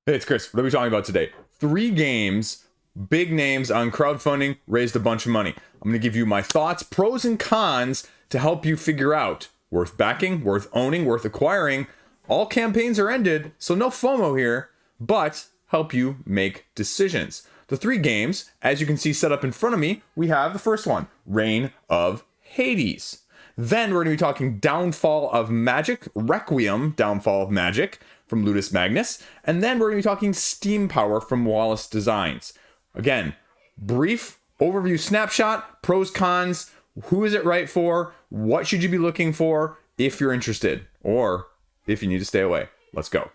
Hey, it's Chris. What are we talking about today? 3 games, big names on crowdfunding, raised a bunch of money. I'm going to give you my thoughts, pros and cons to help you figure out worth backing, worth owning, worth acquiring. All campaigns are ended, so no FOMO here, but help you make decisions. The 3 games, as you can see set up in front of me, we have the first one, Reign of Hades. Then we're going to be talking Downfall of Magic, Requiem, Downfall of Magic from Ludus Magnus. And then we're going to be talking Steam Power from Wallace Designs. Again, brief overview snapshot, pros, cons, who is it right for, what should you be looking for if you're interested, or if you need to stay away. Let's go.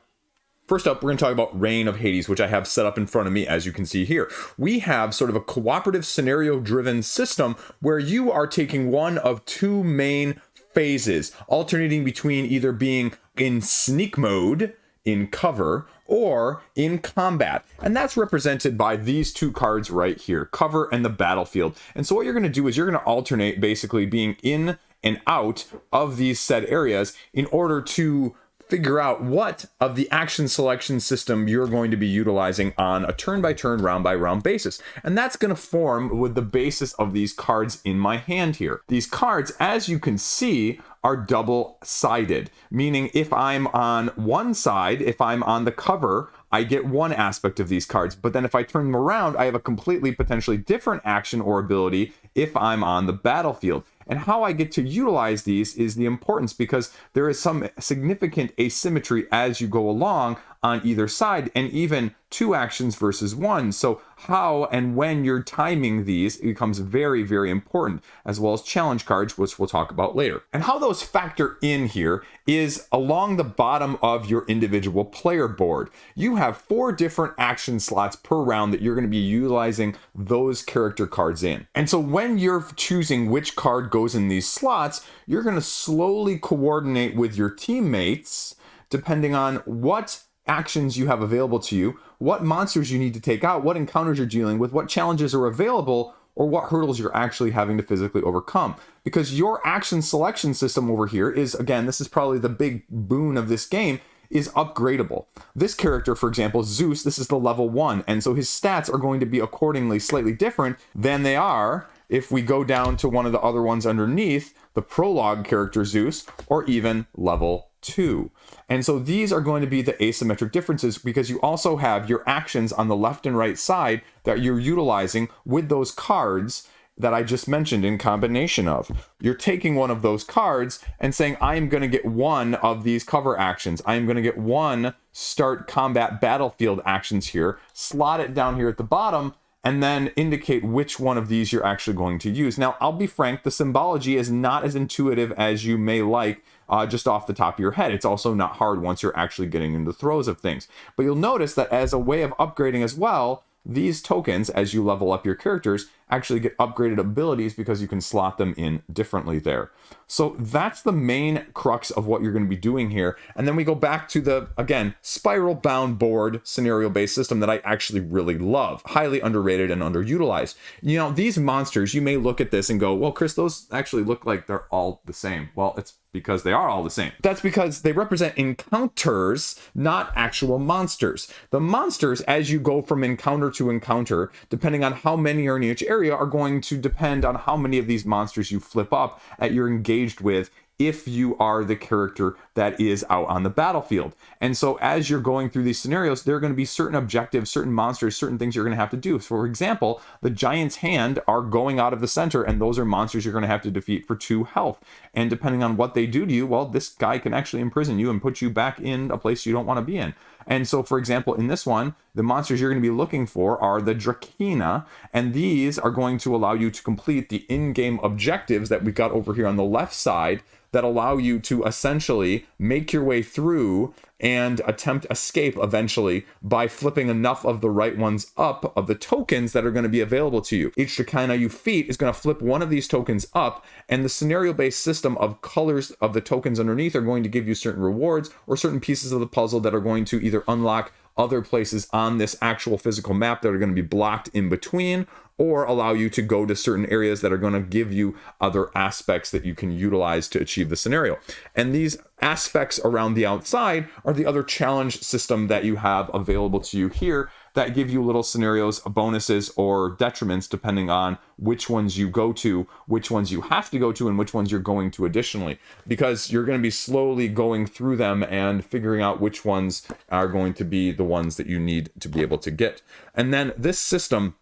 First up, we're going to talk about Reign of Hades, which I have set up in front of me, as you can see here. We have sort of a cooperative scenario-driven system where you are taking one of 2 main phases, alternating between either being in sneak mode, in cover, or in combat. And that's represented by these 2 cards right here, cover and the battlefield. And so what you're going to do is you're going to alternate basically being in and out of these said areas in order to figure out what of the action selection system you're going to be utilizing on a turn-by-turn, round-by-round basis. And that's going to form with the basis of these cards in my hand here. These cards, as you can see, are double-sided, meaning if I'm on one side, if I'm on the cover, I get one aspect of these cards, but then if I turn them around, I have a completely potentially different action or ability if I'm on the battlefield. And how I get to utilize these is the importance, because there is some significant asymmetry as you go along on either side, and even 2 actions versus 1. So how and when you're timing these becomes very, very important, as well as challenge cards, which we'll talk about later. And how those factor in here is along the bottom of your individual player board. You have 4 different action slots per round that you're going to be utilizing those character cards in. And so when you're choosing which card goes in these slots, you're going to slowly coordinate with your teammates depending on what actions you have available to you, what monsters you need to take out, what encounters you're dealing with, what challenges are available, or what hurdles you're actually having to physically overcome. Because your action selection system over here is, again, this is probably the big boon of this game, is upgradable. This character, for example, Zeus, this is the level 1, and so his stats are going to be accordingly slightly different than they are if we go down to one of the other ones underneath, the prologue character Zeus, or even level 2. And so these are going to be the asymmetric differences, because you also have your actions on the left and right side that you're utilizing with those cards that I just mentioned in combination of. You're taking one of those cards and saying, I'm going to get one of these cover actions. I'm going to get one start combat battlefield actions here, slot it down here at the bottom, and then indicate which one of these you're actually going to use. Now, I'll be frank, the symbology is not as intuitive as you may like just off the top of your head. It's also not hard once you're actually getting in the throes of things. But you'll notice that as a way of upgrading as well, these tokens, as you level up your characters, actually get upgraded abilities because you can slot them in differently there. So that's the main crux of what you're going to be doing here. And then we go back to the, again, spiral bound board scenario-based system that I actually really love. Highly underrated and underutilized. You know, these monsters, you may look at this and go, well, Chris, those actually look like they're all the same. Well, it's because they are all the same. That's because they represent encounters, not actual monsters. The monsters, as you go from encounter to encounter, depending on how many are in each area, are going to depend on how many of these monsters you flip up that you're engaged with if you are the character that is out on the battlefield. And so as you're going through these scenarios, there are going to be certain objectives, certain monsters, certain things you're going to have to do. So for example, the Giant's Hand are going out of the center, and those are monsters you're going to have to defeat for 2 health. And depending on what they do to you, well, this guy can actually imprison you and put you back in a place you don't want to be in. And so, for example, in this one, the monsters you're going to be looking for are the Drakena, and these are going to allow you to complete the in-game objectives that we got over here on the left side that allow you to essentially make your way through and attempt escape eventually by flipping enough of the right ones up of the tokens that are going to be available to you. Each Drakena you defeat is going to flip one of these tokens up, and the scenario-based system of colors of the tokens underneath are going to give you certain rewards or certain pieces of the puzzle that are going to either unlock other places on this actual physical map that are going to be blocked in between, or allow you to go to certain areas that are going to give you other aspects that you can utilize to achieve the scenario. And these aspects around the outside are the other challenge system that you have available to you here that give you little scenarios, bonuses, or detriments depending on which ones you go to, which ones you have to go to, and which ones you're going to additionally, because you're going to be slowly going through them and figuring out which ones are going to be the ones that you need to be able to get. And then this system,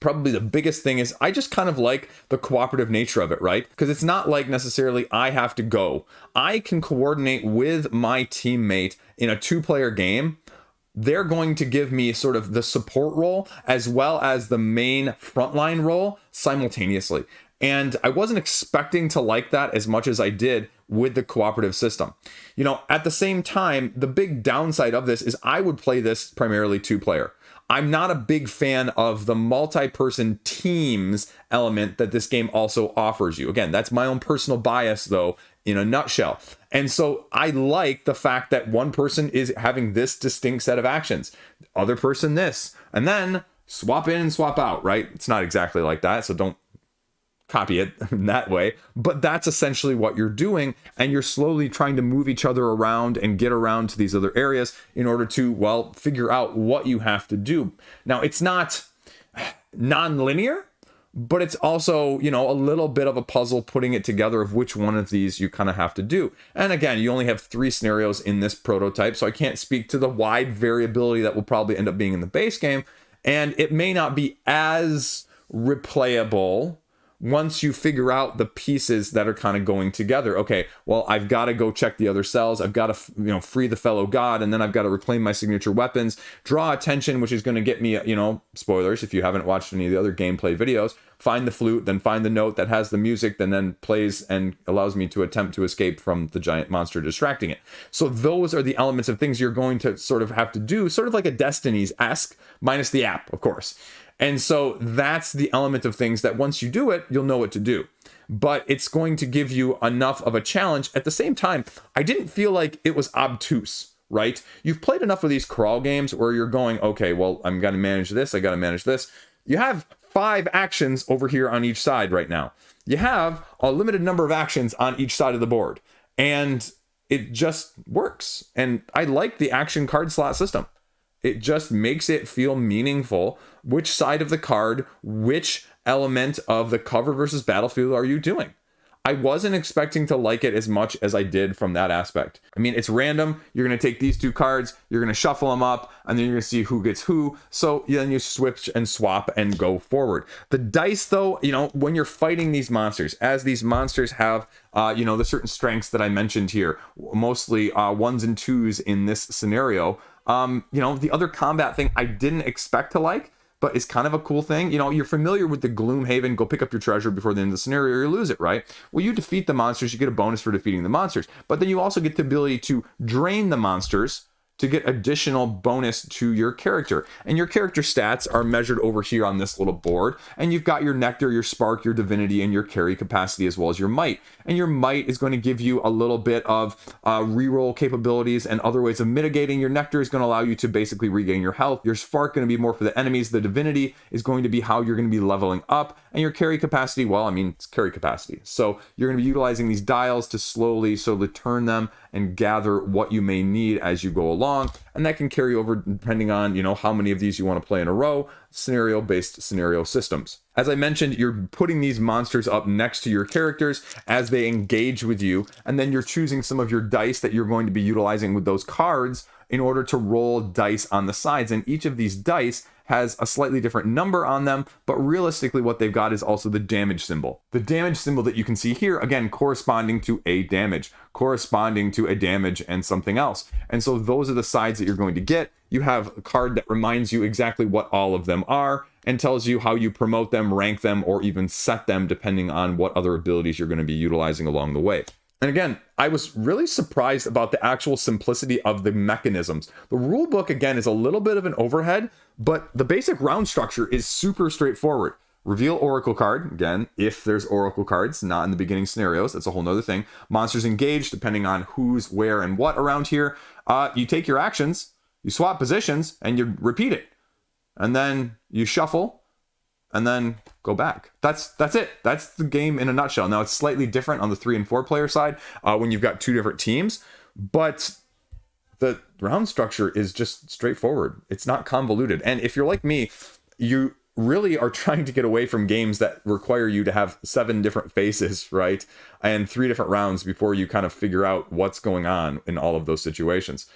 probably the biggest thing is I just kind of like the cooperative nature of it, right? Because it's not like necessarily I have to go. I can coordinate with my teammate in a 2-player game. They're going to give me sort of the support role as well as the main frontline role simultaneously. And I wasn't expecting to like that as much as I did with the cooperative system. You know, at the same time, the big downside of this is I would play this primarily 2-player. I'm not a big fan of the multi-person teams element that this game also offers you. Again, that's my own personal bias, though, in a nutshell. And so I like the fact that one person is having this distinct set of actions, other person this, and then swap in and swap out, right? It's not exactly like that, so don't copy it in that way, but that's essentially what you're doing, and you're slowly trying to move each other around and get around to these other areas in order to, well, figure out what you have to do. Now, it's not non-linear, but it's also, you know, a little bit of a puzzle putting it together of which one of these you kind of have to do. And again, you only have 3 scenarios in this prototype, so I can't speak to the wide variability that will probably end up being in the base game, and it may not be as replayable once you figure out the pieces that are kind of going together. Okay, well, I've got to go check the other cells. I've got to, you know, free the fellow god, and then I've got to reclaim my signature weapons, draw attention, which is going to get me, you know, spoilers if you haven't watched any of the other gameplay videos, find the flute, then find the note that has the music, then plays and allows me to attempt to escape from the giant monster distracting it. So those are the elements of things you're going to sort of have to do, sort of like a Destiny's-esque, minus the app, of course. And so that's the element of things that once you do it, you'll know what to do. But it's going to give you enough of a challenge. At the same time, I didn't feel like it was obtuse, right? You've played enough of these crawl games where you're going, okay, well, I'm going to manage this, I got to manage this. You have 5 actions over here on each side right now. You have a limited number of actions on each side of the board. And it just works. And I like the action card slot system. It just makes it feel meaningful. Which side of the card, which element of the cover versus battlefield are you doing? I wasn't expecting to like it as much as I did from that aspect. I mean, it's random. You're going to take these 2 cards, you're going to shuffle them up, and then you're going to see who gets who. So then you switch and swap and go forward. The dice, though, you know, when you're fighting these monsters, as these monsters have, you know, the certain strengths that I mentioned here, mostly 1s and 2s in this scenario. You know, the other combat thing I didn't expect to like, but it's kind of a cool thing. You know, you're familiar with the Gloomhaven, go pick up your treasure before the end of the scenario or you lose it, right? Well, you defeat the monsters, you get a bonus for defeating the monsters, but then you also get the ability to drain the monsters to get additional bonus to your character. And your character stats are measured over here on this little board. And you've got your nectar, your spark, your divinity, and your carry capacity, as well as your might. And your might is going to give you a little bit of reroll capabilities and other ways of mitigating. Your nectar is going to allow you to basically regain your health. Your spark going to be more for the enemies. The divinity is going to be how you're going to be leveling up. And your carry capacity, well, I mean, it's carry capacity. So you're going to be utilizing these dials to slowly turn them and gather what you may need as you go along. And that can carry over depending on, you know, how many of these you want to play in a row, scenario-based scenario systems. As I mentioned, you're putting these monsters up next to your characters as they engage with you, and then you're choosing some of your dice that you're going to be utilizing with those cards in order to roll dice on the sides. And each of these dice has a slightly different number on them, but realistically what they've got is also the damage symbol. The damage symbol that you can see here, again, corresponding to a damage, corresponding to a damage and something else. And so those are the sides that you're going to get. You have a card that reminds you exactly what all of them are and tells you how you promote them, rank them, or even set them depending on what other abilities you're going to be utilizing along the way. And again, I was really surprised about the actual simplicity of the mechanisms. The rule book, again, is a little bit of an overhead, but the basic round structure is super straightforward. Reveal Oracle card, again, if there's Oracle cards, not in the beginning scenarios, that's a whole nother thing. Monsters engaged, depending on who's, where, and what around here. You take your actions, you swap positions, and you repeat it. And then you shuffle, and then go back. That's it. That's the game in a nutshell. Now, it's slightly different on the 3 and 4 player side when you've got 2 different teams, but the round structure is just straightforward. It's not convoluted. And if you're like me, you really are trying to get away from games that require you to have 7 different faces, right? And 3 different rounds before you kind of figure out what's going on in all of those situations.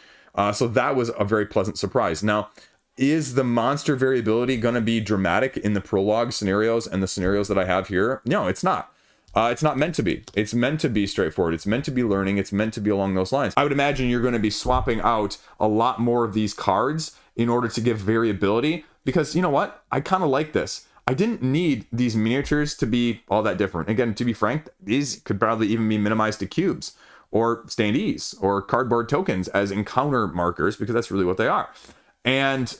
So that was a very pleasant surprise. Now, is the monster variability going to be dramatic in the prologue scenarios and the scenarios that I have here? No, it's not. It's not meant to be. It's meant to be straightforward. It's meant to be learning. It's meant to be along those lines. I would imagine you're going to be swapping out a lot more of these cards in order to give variability, because you know what? I kind of like this. I didn't need these miniatures to be all that different. Again, to be frank, these could probably even be minimized to cubes or standees or cardboard tokens as encounter markers, because that's really what they are. And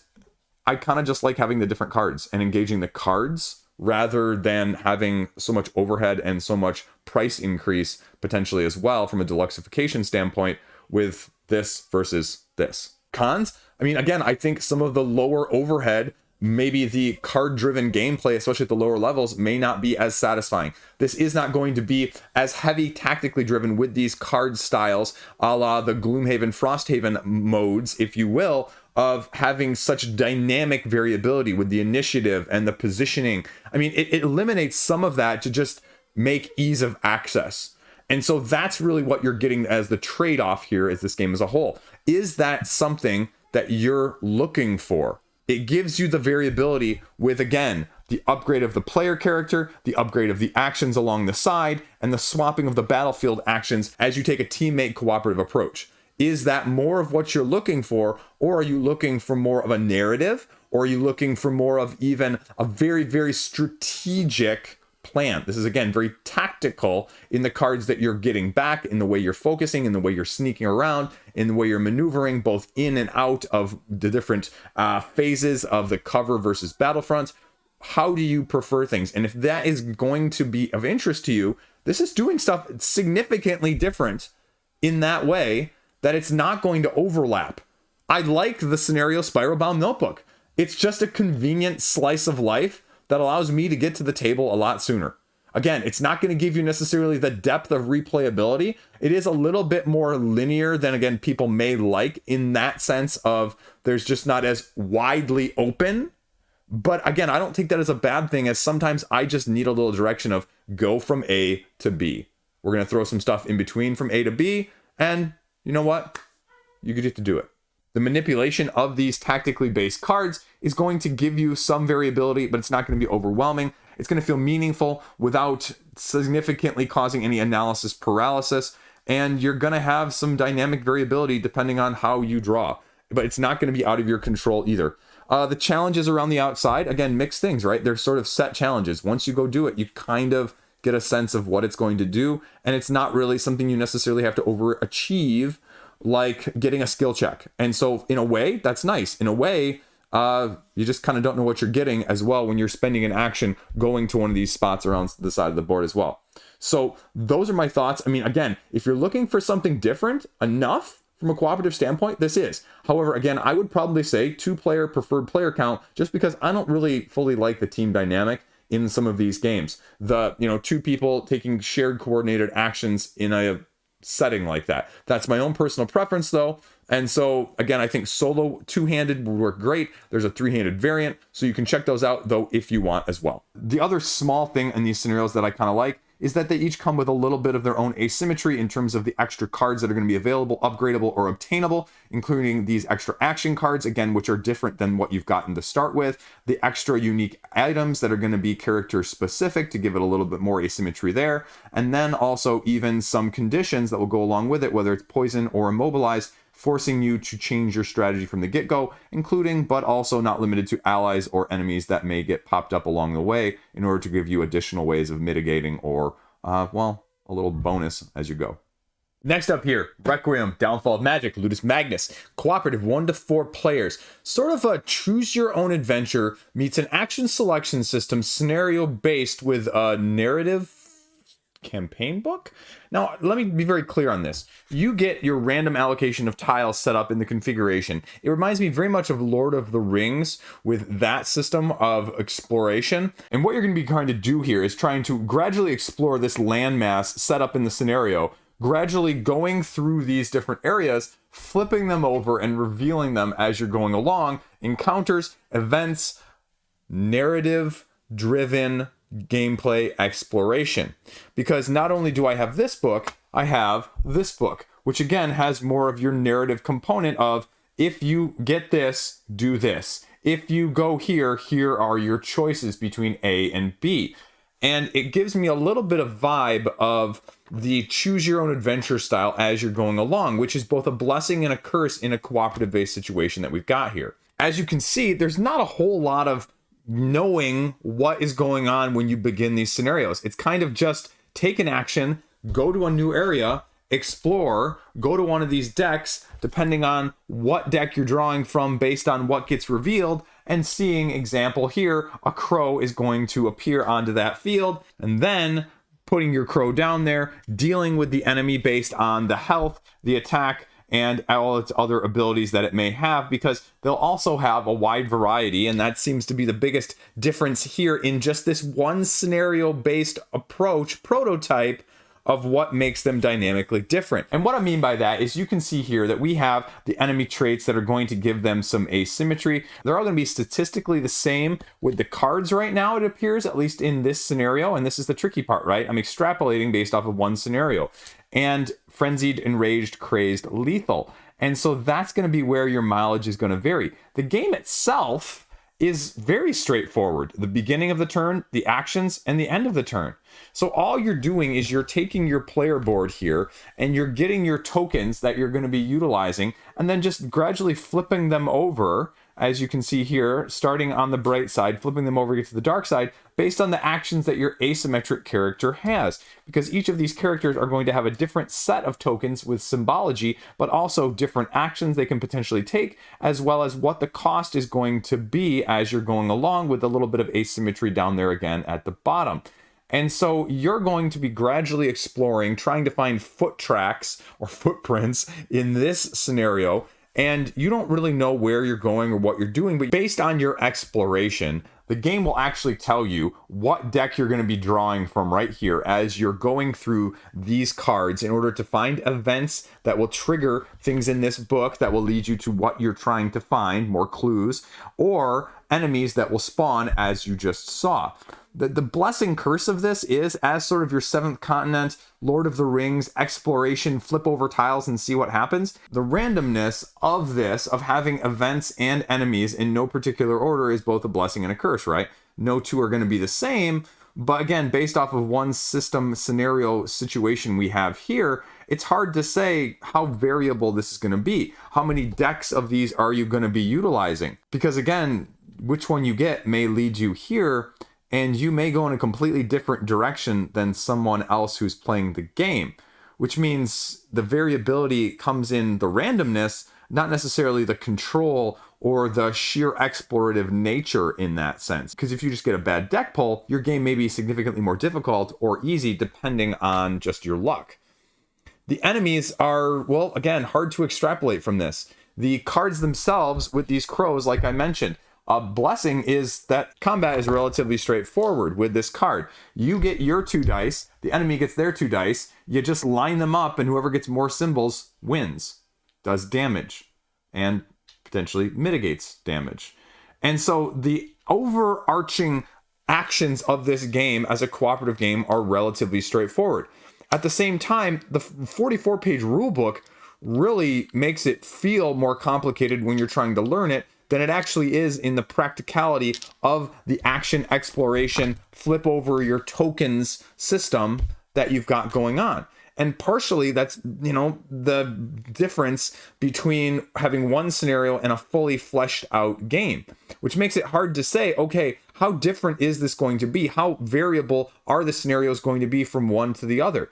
I kind of just like having the different cards and engaging the cards rather than having so much overhead and so much price increase potentially as well from a deluxification standpoint with this versus this. Cons? I mean, again, I think some of the lower overhead, maybe the card-driven gameplay, especially at the lower levels, may not be as satisfying. This is not going to be as heavy tactically driven with these card styles, a la the Gloomhaven, Frosthaven modes, if you will, of having such dynamic variability with the initiative and the positioning. I mean, it eliminates some of that to just make ease of access. And so that's really what you're getting as the trade-off here is this game as a whole. Is that something that you're looking for? It gives you the variability with, again, the upgrade of the player character, the upgrade of the actions along the side, and the swapping of the battlefield actions as you take a teammate cooperative approach. Is that more of what you're looking for, or are you looking for more of a narrative, or are you looking for more of even a very, very strategic plan? This is, again, very tactical in the cards that you're getting back, in the way you're focusing, in the way you're sneaking around, in the way you're maneuvering both in and out of the different phases of the cover versus battlefronts. How do you prefer things? And if that is going to be of interest to you, this is doing stuff significantly different in that way that it's not going to overlap. I like the scenario Spiral Bound Notebook. It's just a convenient slice of life that allows me to get to the table a lot sooner. Again, it's not going to give you necessarily the depth of replayability. It is a little bit more linear than, again, people may like, in that sense of there's just not as widely open. But again, I don't take that as a bad thing, as sometimes I just need a little direction of go from A to B. We're going to throw some stuff in between from A to B, and you know what? You get to do it. The manipulation of these tactically based cards is going to give you some variability, but it's not going to be overwhelming. It's going to feel meaningful without significantly causing any analysis paralysis, and you're going to have some dynamic variability depending on how you draw, but it's not going to be out of your control either. The challenges around the outside, again, mixed things, right? They're sort of set challenges. Once you go do it, you kind of get a sense of what it's going to do, and it's not really something you necessarily have to overachieve, like getting a skill check. And so in a way, that's nice. In a way, you just kind of don't know what you're getting as well when you're spending an action going to one of these spots around the side of the board as well. So those are my thoughts. I mean, again, if you're looking for something different enough from a cooperative standpoint, this is. However, again, I would probably say 2-player preferred player count, just because I don't really fully like the team dynamic in some of these games. The, 2 people taking shared coordinated actions in a setting like that. That's my own personal preference though. And so again, I think solo 2-handed would work great. There's a 3-handed variant, so you can check those out though if you want as well. The other small thing in these scenarios that I kind of like is that they each come with a little bit of their own asymmetry in terms of the extra cards that are going to be available, upgradable, or obtainable, including these extra action cards, again, which are different than what you've gotten to start with, the extra unique items that are going to be character specific to give it a little bit more asymmetry there, and then also even some conditions that will go along with it, whether it's poison or immobilize, forcing you to change your strategy from the get-go, including but also not limited to allies or enemies that may get popped up along the way in order to give you additional ways of mitigating or, a little bonus as you go. Next up here, Requiem, Downfall of Magic, Ludus Magnus, cooperative 1 to 4 players, sort of a choose your own adventure meets an action selection system scenario based with a narrative campaign book. Now, let me be very clear on this. You get your random allocation of tiles set up in the configuration. It reminds me very much of Lord of the Rings with that system of exploration. And what you're going to be trying to do here is trying to gradually explore this landmass set up in the scenario, gradually going through these different areas, flipping them over and revealing them as you're going along. Encounters, events, narrative-driven gameplay exploration. Because not only do I have this book, I have this book, which again has more of your narrative component of, if you get this, do this. If you go here, here are your choices between A and B. And it gives me a little bit of vibe of the choose your own adventure style as you're going along, which is both a blessing and a curse in a cooperative based situation that we've got here. As you can see, there's not a whole lot of knowing what is going on when you begin these scenarios. It's kind of just take an action, go to a new area, explore, go to one of these decks, depending on what deck you're drawing from based on what gets revealed, and seeing, example here, a crow is going to appear onto that field, and then putting your crow down there, dealing with the enemy based on the health, the attack, and all its other abilities that it may have, because they'll also have a wide variety, and that seems to be the biggest difference here in just this one scenario-based approach, prototype, of what makes them dynamically different. And what I mean by that is you can see here that we have the enemy traits that are going to give them some asymmetry. They're all going to be statistically the same with the cards right now, it appears, at least in this scenario. And this is the tricky part, right? I'm extrapolating based off of one scenario. And frenzied, enraged, crazed, lethal. And so that's going to be where your mileage is going to vary. The game itself is very straightforward. The beginning of the turn, the actions, and the end of the turn. So all you're doing is you're taking your player board here and you're getting your tokens that you're going to be utilizing and then just gradually flipping them over, as you can see here, starting on the bright side, flipping them over to the dark side based on the actions that your asymmetric character has. Because each of these characters are going to have a different set of tokens with symbology, but also different actions they can potentially take, as well as what the cost is going to be as you're going along, with a little bit of asymmetry down there again at the bottom. And so you're going to be gradually exploring, trying to find foot tracks or footprints in this scenario. And you don't really know where you're going or what you're doing, but based on your exploration, the game will actually tell you what deck you're going to be drawing from right here as you're going through these cards in order to find events that will trigger things in this book that will lead you to what you're trying to find, more clues, or enemies that will spawn as you just saw. The blessing curse of this is, as sort of your seventh continent, Lord of the Rings, exploration, flip over tiles and see what happens. The randomness of this, of having events and enemies in no particular order, is both a blessing and a curse, right? No two are going to be the same, but again, based off of one system scenario situation we have here, it's hard to say how variable this is going to be. How many decks of these are you going to be utilizing? Because again, which one you get may lead you here, and you may go in a completely different direction than someone else who's playing the game, which means the variability comes in the randomness, not necessarily the control or the sheer explorative nature in that sense. Because if you just get a bad deck pull, your game may be significantly more difficult or easy depending on just your luck. The enemies are, well, again, hard to extrapolate from this. The cards themselves with these crows, like I mentioned, a blessing is that combat is relatively straightforward with this card. You get your 2 dice, the enemy gets their 2 dice, you just line them up, and whoever gets more symbols wins, does damage, and potentially mitigates damage. And so the overarching actions of this game as a cooperative game are relatively straightforward. At the same time, the 44-page rulebook really makes it feel more complicated when you're trying to learn it than it actually is in the practicality of the action exploration, flip over your tokens system that you've got going on. And partially that's, the difference between having one scenario and a fully fleshed out game, which makes it hard to say, okay, how different is this going to be? How variable are the scenarios going to be from one to the other?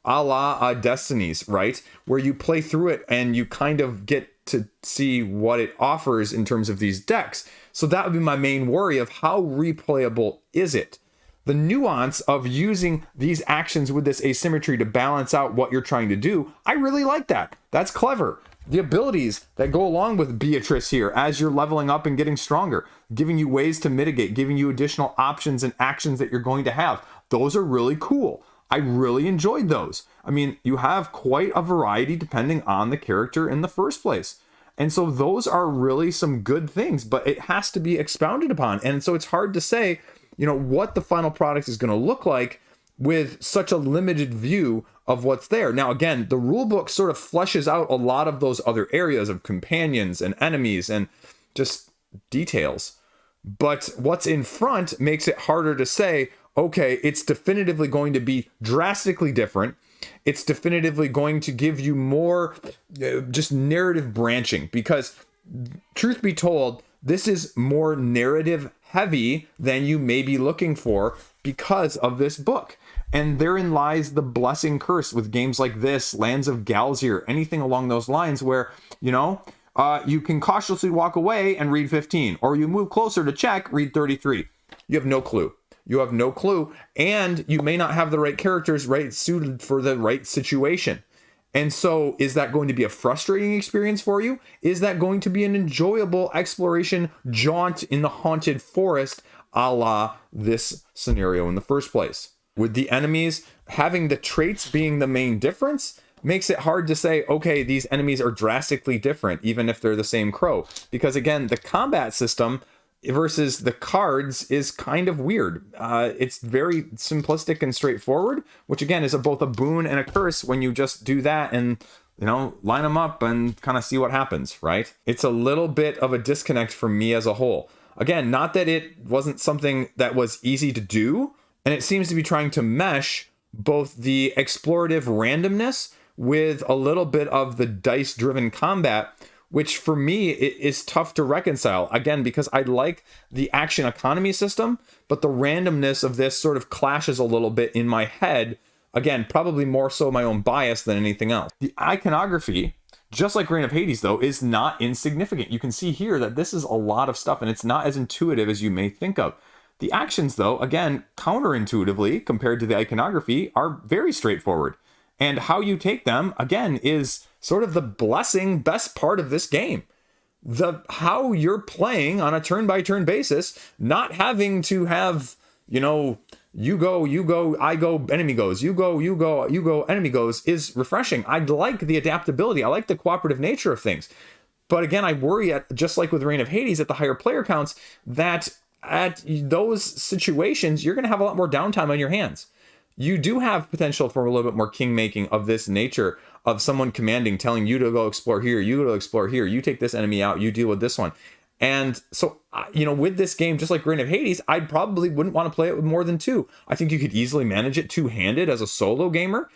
A la Destinies, right? Where you play through it and you kind of get to see what it offers in terms of these decks. So that would be my main worry of how replayable is it? the nuance of using these actions with this asymmetry to balance out what you're trying to do, I really like that. That's clever. The abilities that go along with Beatrice here as you're leveling up and getting stronger, giving you ways to mitigate, giving you additional options and actions that you're going to have. Those are really cool. I really enjoyed those. I mean, you have quite a variety depending on the character in the first place. And so those are really some good things, but it has to be expounded upon. And so it's hard to say, what the final product is going to look like with such a limited view of what's there. Now, again, the rulebook sort of fleshes out a lot of those other areas of companions and enemies and just details. But what's in front makes it harder to say, okay, it's definitively going to be drastically different. It's definitively going to give you more just narrative branching, because truth be told, this is more narrative heavy than you may be looking for because of this book. And therein lies the blessing curse with games like this, Lands of Galzir, anything along those lines where, you can cautiously walk away and read 15, or you move closer to check, read 33. You have no clue. You have no clue, and you may not have the right characters suited for the right situation. And so is that going to be a frustrating experience for you? Is that going to be an enjoyable exploration jaunt in the haunted forest, a la this scenario in the first place? With the enemies having the traits being the main difference, makes it hard to say, okay, these enemies are drastically different, even if they're the same crow. Because again, the combat system versus the cards is kind of weird. It's very simplistic and straightforward, which again is both a boon and a curse when you just do that and line them up and kind of see what happens, right? It's a little bit of a disconnect for me as a whole. Again, not that it wasn't something that was easy to do, and it seems to be trying to mesh both the explorative randomness with a little bit of the dice-driven combat, which for me is tough to reconcile. Again, because I like the action economy system, but the randomness of this sort of clashes a little bit in my head. Again, probably more so my own bias than anything else. The iconography, just like Reign of Hades, though, is not insignificant. You can see here that this is a lot of stuff, and it's not as intuitive as you may think of. The actions, though, again, counterintuitively compared to the iconography, are very straightforward. And how you take them, again, is sort of the best part of this game. How you're playing on a turn-by-turn basis, not having to have, you go, I go, enemy goes, you go, enemy goes, is refreshing. I like the adaptability. I like the cooperative nature of things. But again, I worry, just like with Reign of Hades, at the higher player counts, that at those situations, you're going to have a lot more downtime on your hands. You do have potential for a little bit more king making of this nature, of someone commanding, telling you to go explore here, you go explore here, you take this enemy out, you deal with this one. And so, with this game, just like Reign of Hades, I probably wouldn't want to play it with more than two. I think you could easily manage it two-handed as a solo gamer.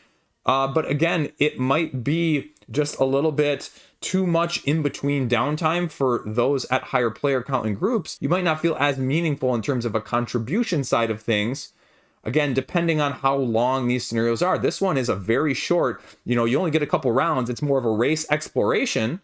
But again, it might be just a little bit too much in between downtime for those at higher player count and groups. You might not feel as meaningful in terms of a contribution side of things. Again, depending on how long these scenarios are. This one is a very short, you only get a couple rounds. It's more of a race exploration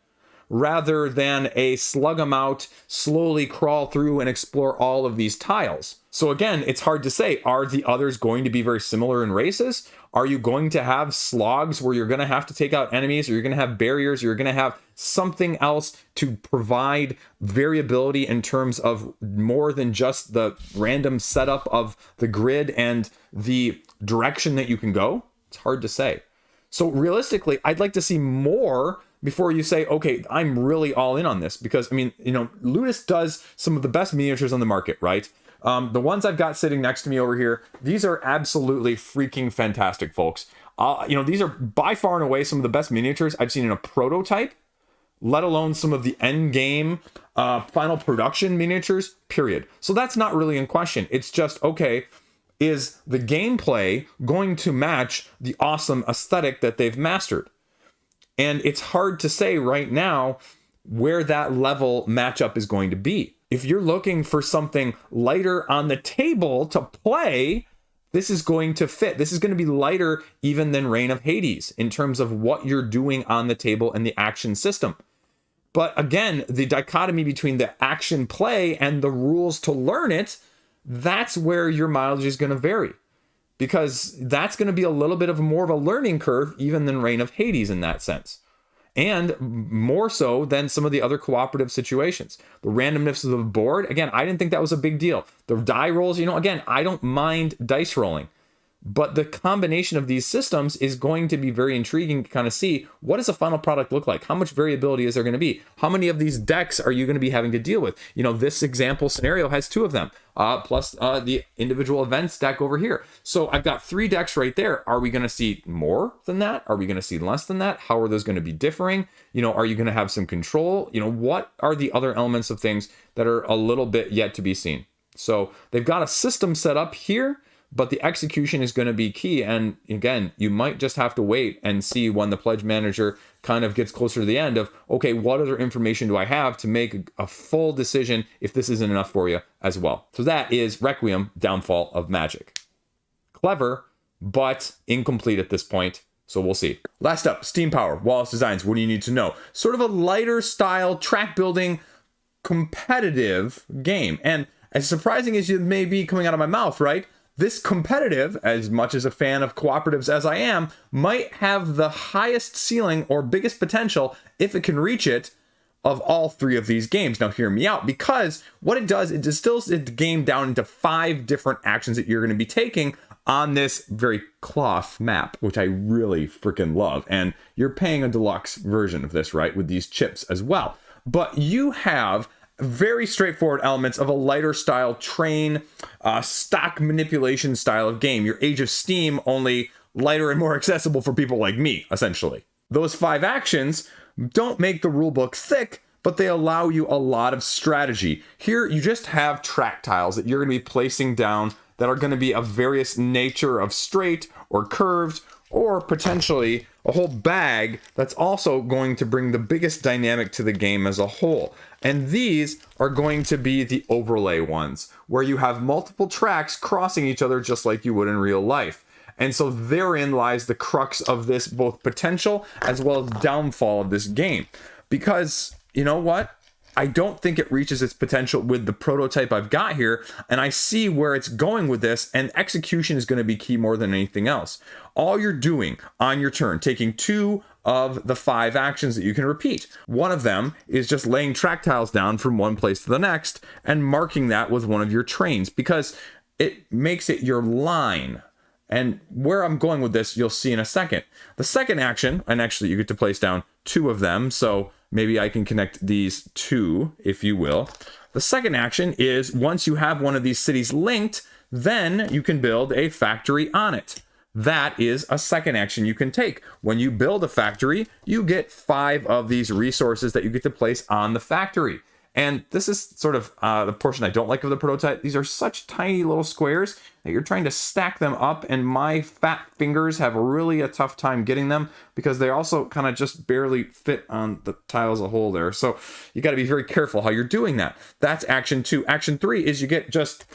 rather than a slug them out, slowly crawl through and explore all of these tiles. So again, it's hard to say, are the others going to be very similar in races? Are you going to have slogs where you're going to have to take out enemies, or you're going to have barriers, or you're going to have something else to provide variability in terms of more than just the random setup of the grid and the direction that you can go? It's hard to say. So realistically, I'd like to see more before you say, okay, I'm really all in on this. Because, Ludus does some of the best miniatures on the market, right? The ones I've got sitting next to me over here, these are absolutely freaking fantastic, folks. These are by far and away some of the best miniatures I've seen in a prototype, let alone some of the end game final production miniatures, period. So that's not really in question. It's just, okay, is the gameplay going to match the awesome aesthetic that they've mastered? And it's hard to say right now where that level matchup is going to be. If you're looking for something lighter on the table to play, this is going to fit. This is going to be lighter even than Reign of Hades in terms of what you're doing on the table and the action system. But again, the dichotomy between the action play and the rules to learn it that's where your mileage is going to vary, because that's going to be a little bit of more of a learning curve even than Reign of Hades in that sense. And more so than some of the other cooperative situations. The randomness of the board, again, I didn't think that was a big deal. The die rolls, again, I don't mind dice rolling. But the combination of these systems is going to be very intriguing to kind of see, what does a final product look like? How much variability is there going to be? How many of these decks are you going to be having to deal with? This example scenario has 2 of them, plus the individual events deck over here. So I've got 3 decks right there. Are we going to see more than that? Are we going to see less than that? How are those going to be differing? Are you going to have some control? What are the other elements of things that are a little bit yet to be seen? So they've got a system set up here, but the execution is going to be key. And again, you might just have to wait and see when the pledge manager kind of gets closer to the end of, okay, what other information do I have to make a full decision if this isn't enough for you as well. So that is Requiem, Downfall of Magic. Clever, but incomplete at this point. So we'll see. Last up, Steam Power, Wallace Designs. What do you need to know? Sort of a lighter style track building competitive game. And as surprising as it may be coming out of my mouth, right? This competitive, as much as a fan of cooperatives as I am, might have the highest ceiling or biggest potential, if it can reach it, of all 3 of these games. Now hear me out, because what it does, it distills the game down into 5 different actions that you're going to be taking on this very cloth map, which I really freaking love. And you're paying a deluxe version of this, right, with these chips as well. But you have very straightforward elements of a lighter style train, stock manipulation style of game. Your Age of Steam, only lighter and more accessible for people like me, essentially. Those 5 actions don't make the rulebook thick, but they allow you a lot of strategy. Here, you just have track tiles that you're going to be placing down that are going to be of various nature of straight or curved, or potentially a whole bag that's also going to bring the biggest dynamic to the game as a whole. And these are going to be the overlay ones, where you have multiple tracks crossing each other just like you would in real life. And so therein lies the crux of this, both potential as well as downfall of this game. Because, you know what? I don't think it reaches its potential with the prototype I've got here, and I see where it's going with this, and execution is going to be key more than anything else. All you're doing on your turn, taking 2 of the 5 actions that you can repeat. One of them is just laying track tiles down from one place to the next and marking that with one of your trains, because it makes it your line. And where I'm going with this, you'll see in a second. The second action, and actually you get to place down 2 of them, so maybe I can connect these 2, if you will. The second action is, once you have one of these cities linked, then you can build a factory on it. That is a second action you can take. When you build a factory, you get 5 of these resources that you get to place on the factory. And this is sort of the portion I don't like of the prototype. These are such tiny little squares that you're trying to stack them up, and my fat fingers have really a tough time getting them, because they also kind of just barely fit on the tile as a whole there. So you got to be very careful how you're doing that. That's action 2. Action 3 is you get just,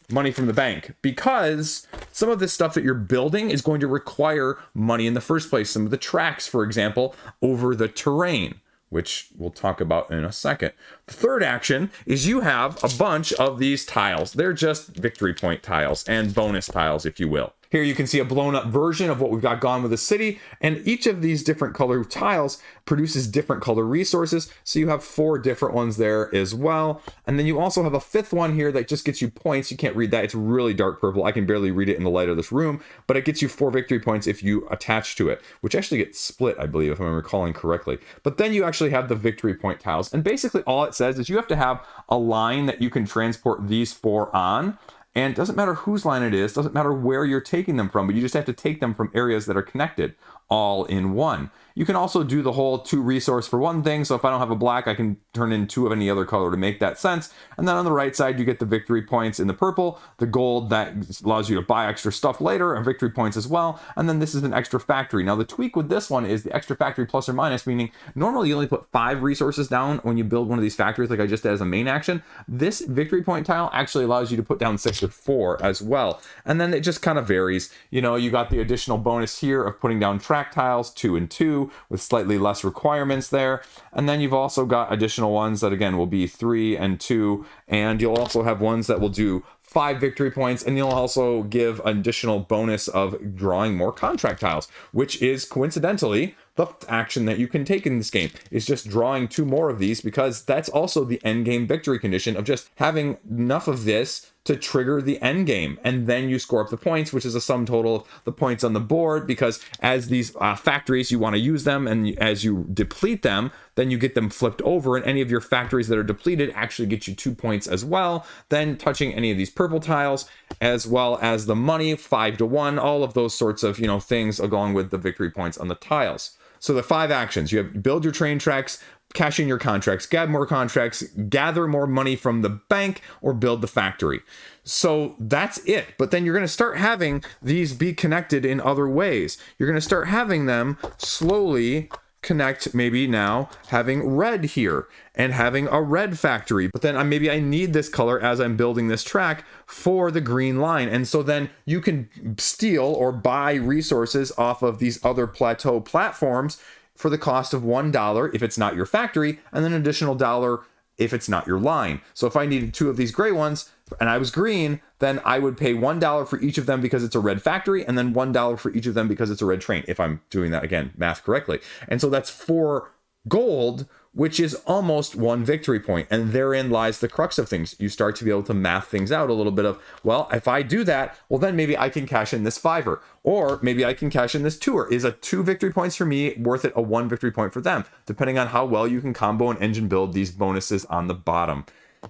money from the bank, because some of this stuff that you're building is going to require money in the first place. Some of the tracks, for example, over the terrain, which we'll talk about in a second. The third action is you have a bunch of these tiles. They're just victory point tiles and bonus tiles, if you will. Here you can see a blown up version of what we've got going with the city, and each of these different color tiles produces different color resources, so you have 4 different ones there as well. And then you also have a 5th one here that just gets you points. You can't read that, it's really dark purple. I can barely read it in the light of this room, but it gets you 4 victory points if you attach to it, which actually gets split, I believe, if I'm recalling correctly. But then you actually have the victory point tiles, and basically all it says is you have to have a line that you can transport these 4 on. And it doesn't matter whose line it is, doesn't matter where you're taking them from, but you just have to take them from areas that are connected all in one. You can also do the whole 2 resource for one thing. So if I don't have a black, I can turn in 2 of any other color to make that sense. And then on the right side, you get the victory points in the purple, the gold that allows you to buy extra stuff later, and victory points as well. And then this is an extra factory. Now the tweak with this one is the extra factory plus or minus, meaning normally you only put 5 resources down when you build one of these factories, like I just did as a main action. This victory point tile actually allows you to put down 6 or 4 as well. And then it just kind of varies. You got the additional bonus here of putting down track contract tiles, 2 and 2, with slightly less requirements there. And then you've also got additional ones that, again, will be 3 and 2. And you'll also have ones that will do 5 victory points, and you'll also give additional bonus of drawing more contract tiles, which is coincidentally the action that you can take in this game, is just drawing 2 more of these, because that's also the end game victory condition of just having enough of this to trigger the end game, and then you score up the points, which is a sum total of the points on the board, because as these factories, you want to use them, and as you deplete them, then you get them flipped over, and any of your factories that are depleted actually get you 2 points as well. Then touching any of these purple tiles, as well as the money, 5 to 1, all of those sorts of, things along with the victory points on the tiles. So the 5 actions: you have build your train tracks, cash in your contracts, gather more contracts, gather more money from the bank, or build the factory. So that's it. But then you're going to start having these be connected in other ways. You're going to start having them slowly connect, maybe now having red here and having a red factory. But then maybe I need this color as I'm building this track for the green line. And so then you can steal or buy resources off of these other plateau platforms for the cost of $1 if it's not your factory, and then an additional $1 if it's not your line. So if I needed 2 of these gray ones and I was green, then I would pay $1 for each of them because it's a red factory, and then $1 for each of them because it's a red train, if I'm doing that, again, math correctly. And so that's 4 gold, which is almost 1 victory point. And therein lies the crux of things. You start to be able to math things out a little bit of, well, if I do that, well, then maybe I can cash in this 5er, or maybe I can cash in this 2er. Is a 2 victory points for me worth it a 1 victory point for them, depending on how well you can combo and engine build these bonuses on the bottom.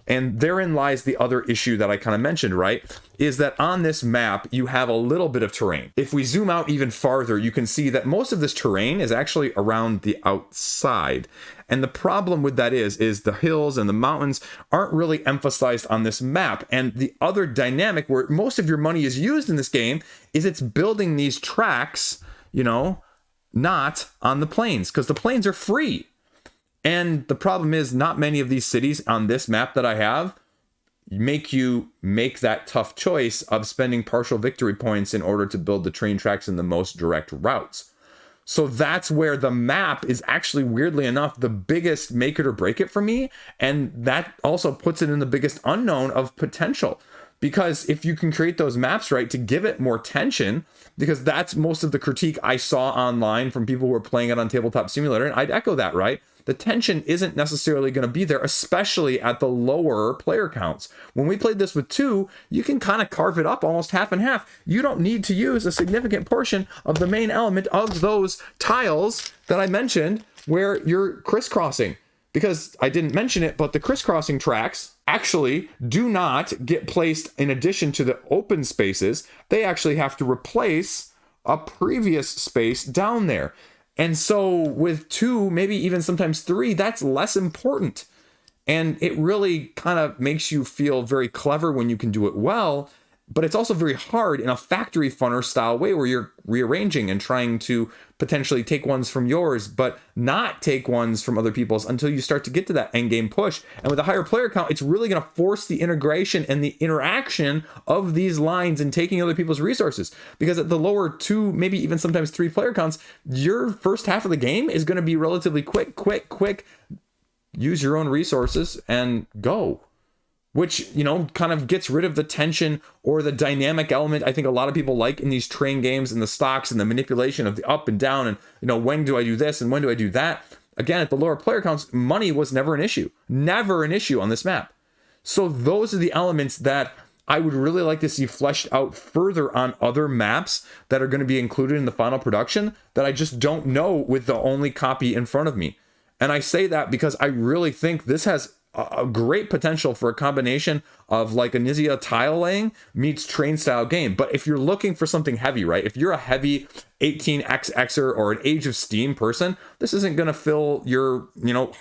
And therein lies the other issue that I kind of mentioned, right? Is that on this map, you have a little bit of terrain. If we zoom out even farther, you can see that most of this terrain is actually around the outside. And the problem with that is the hills and the mountains aren't really emphasized on this map. And the other dynamic where most of your money is used in this game is it's building these tracks, not on the plains, because the plains are free. And the problem is not many of these cities on this map that I have make you make that tough choice of spending partial victory points in order to build the train tracks in the most direct routes. So that's where the map is actually, weirdly enough, the biggest make it or break it for me. And that also puts it in the biggest unknown of potential. Because if you can create those maps right to give it more tension, because that's most of the critique I saw online from people who are playing it on Tabletop Simulator, and I'd echo that, right? The tension isn't necessarily going to be there, especially at the lower player counts. When we played this with 2, you can kind of carve it up almost half and half. You don't need to use a significant portion of the main element of those tiles that I mentioned where you're crisscrossing. Because I didn't mention it, but the crisscrossing tracks actually do not get placed in addition to the open spaces. They actually have to replace a previous space down there. And so with 2, maybe even sometimes 3, that's less important. And it really kind of makes you feel very clever when you can do it well. But it's also very hard in a factory funner style way where you're rearranging and trying to potentially take ones from yours, but not take ones from other people's until you start to get to that end game push. And with a higher player count, it's really going to force the integration and the interaction of these lines and taking other people's resources. Because at the lower 2, maybe even sometimes 3 player counts, your first half of the game is going to be relatively quick. Use your own resources and go. Which, kind of gets rid of the tension or the dynamic element I think a lot of people like in these train games and the stocks and the manipulation of the up and down and, when do I do this and when do I do that? Again, at the lower player counts, money was never an issue. Never an issue on this map. So those are the elements that I would really like to see fleshed out further on other maps that are going to be included in the final production that I just don't know with the only copy in front of me. And I say that because I really think this has a great potential for a combination of like a Nizia tile laying meets train style game. But if you're looking for something heavy, right? If you're a heavy 18xxer or an Age of Steam person, this isn't going to fill your,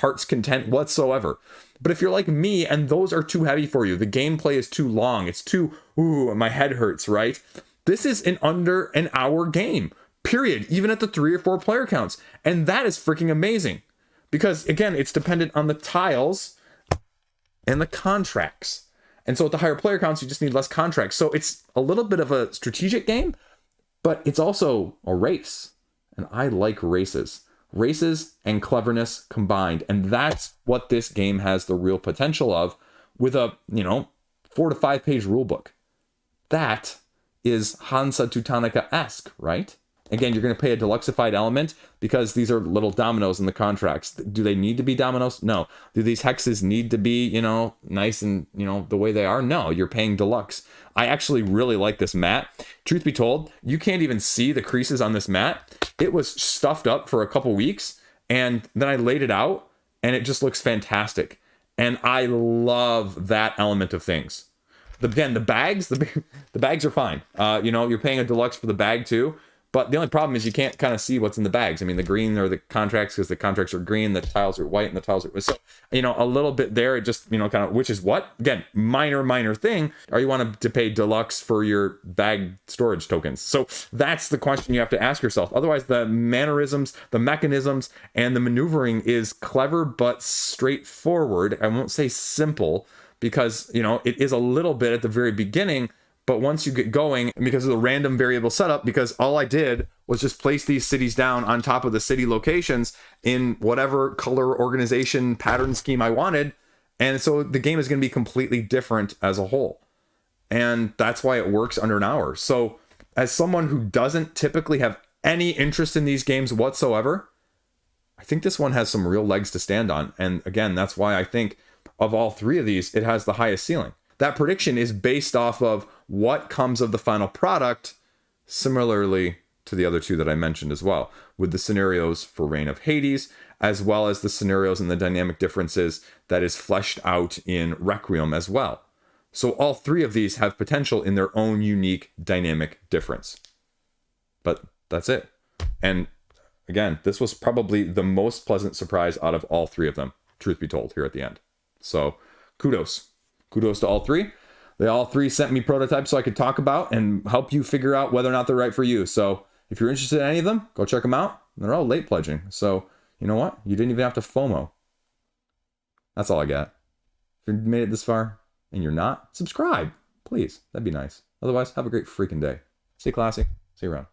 heart's content whatsoever. But if you're like me and those are too heavy for you, the gameplay is too long, it's too, my head hurts, right? This is an under an hour game, period, even at the 3 or 4 player counts. And that is freaking amazing. Because again, it's dependent on the tiles and the contracts. And so at the higher player counts, you just need less contracts. So it's a little bit of a strategic game, but it's also a race. And I like races. Races and cleverness combined. And that's what this game has the real potential of with a, 4 to 5 page rule book. That is Hansa Teutonica-esque, right? Again, you're going to pay a deluxified element because these are little dominoes in the contracts. Do they need to be dominoes? No. Do these hexes need to be, nice and, the way they are? No, you're paying deluxe. I actually really like this mat. Truth be told, you can't even see the creases on this mat. It was stuffed up for a couple weeks, and then I laid it out, and it just looks fantastic. And I love that element of things. Again, the bags are fine. You're paying a deluxe for the bag too. But the only problem is you can't kind of see what's in the bags. I mean, the green are the contracts because the contracts are green, the tiles are white, and the tiles are... So, a little bit there, it just, kind of, which is what? Again, minor thing. Or you want to pay deluxe for your bag storage tokens. So that's the question you have to ask yourself. Otherwise, the mannerisms, the mechanisms, and the maneuvering is clever but straightforward. I won't say simple because, it is a little bit at the very beginning. But once you get going, and because of the random variable setup, because all I did was just place these cities down on top of the city locations in whatever color organization pattern scheme I wanted. And so the game is going to be completely different as a whole. And that's why it works under an hour. So as someone who doesn't typically have any interest in these games whatsoever, I think this one has some real legs to stand on. And again, that's why I think of all three of these, it has the highest ceiling. That prediction is based off of what comes of the final product, similarly to the other two that I mentioned as well, with the scenarios for Reign of Hades, as well as the scenarios and the dynamic differences that is fleshed out in Requiem as well. So all three of these have potential in their own unique dynamic difference. But that's it. And again, this was probably the most pleasant surprise out of all three of them, truth be told, here at the end. So kudos. Kudos to all three. They all three sent me prototypes so I could talk about and help you figure out whether or not they're right for you. So if you're interested in any of them, go check them out. They're all late pledging. So you know what? You didn't even have to FOMO. That's all I got. If you made it this far and you're not, subscribe. Please. That'd be nice. Otherwise, have a great freaking day. Stay classy. See you around.